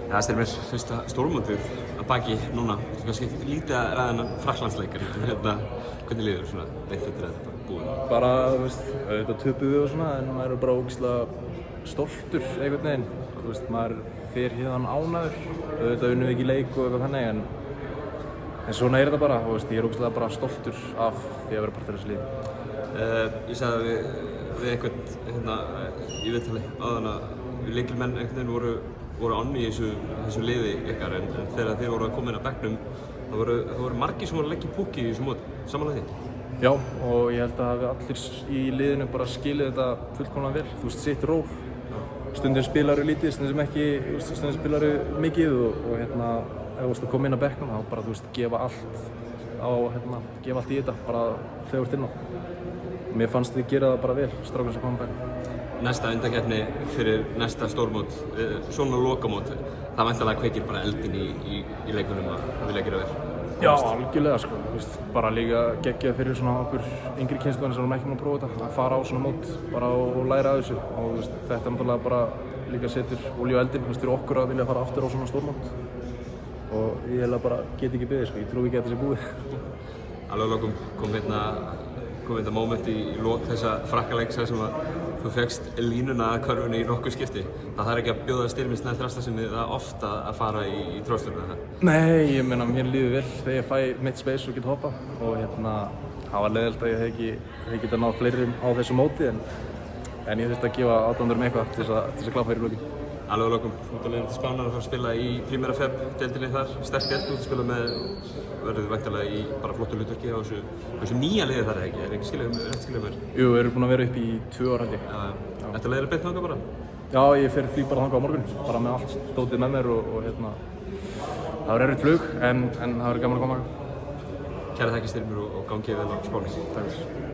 Það styrmir fyrsta stórmótið að baki núna. Kannski lítið að ræða Frakklandsleikar, hvernig líður svona beint eftir að þetta búið? Bara, þú veist, auðvitað töpuðum við og svona, en maður er bara ógeðslega stoltur einhvern veginn. Þú veist, maður fer hérna ánægður, auðvitað unnum við ekki leik og eitthvað þannig, en svona er þetta bara, þú veist, ég er ógeðslega bara stoltur af því að vera partur af þessu liði. Ég sagði við einhvern hérna í viðtali áðan að lykilmenn einhvern veginn voru onni í þessu liði ykkar, en þegar þið voru að koma inn á bekknum það voru margir sem voru að leggja í púkki í þessu móti, samanlega því? Já, og ég held að allir í liðinu bara skilið þetta fullkomlega vel, þú veist, sitt ról. Stundum spilaru lítið, stundum ekki, stundum spilaru mikið og hérna, ef þú veist að koma inn á bekknum þá bara, þú veist, gefa allt í þetta, bara þegar þú ert inn á. Mér fannst þið gera það bara vel, strákar sem koma á bekknum. Næsta undankeppni fyrir næsta stórmót, svona lokamót, það væntanlega kveikir bara eldinn í leikunum að vilja gera vel. Já, algjörlega sko, þú veist, bara líka geggjað fyrir svona okkur yngri kynslóðir sem erum ekki búin að prófa þetta, að fara á svona mót bara og læra af þessu og þú veist, þetta náttúrulega bara líka setur olíu á eldinn, þú veist, fyrir okkur að vilja fara aftur á svona stórmót og ég held að bara get ekki beðið sko, ég trúi ekki að þetta sé búið. Alveg lokum kom þetta moment í lok þessa Frakkaleiks sem að þú fékkst línuna að körfunni í nokkuð skipti. Það þarf ekki að bjóða Styrmi Snæ Þrastarsyni það ofta að fara í tróðslurna það? Nei, ég meina mér líður vel þegar ég fæ mitt space og get hoppað og hérna það var leiðilegt að ég hef getað náð fleirum á þessu móti en ég þurfti að gefa aðdándurum eitthvað til þess að klappa hér í lokin. Alveg lokum, þú ert að leiða til Spánar að fara að spila í Primera Feb deildinni þar, sterk deild, þú spila með verður væntanlega í bara flottu hlutverki á þessu nýja liði þar ekki, rétt skilja mér? Jú, við erum búin að vera upp í 2 ár held ég. Ættu að leiða beint þangað bara? Já, ég fer því bara þangað á morgun, bara með allt stótið með mér og hérna það var erfitt flug en það verður gaman að koma. Kæra þakkir Styrmir og gangið vel á Spáni. Takk fyrir.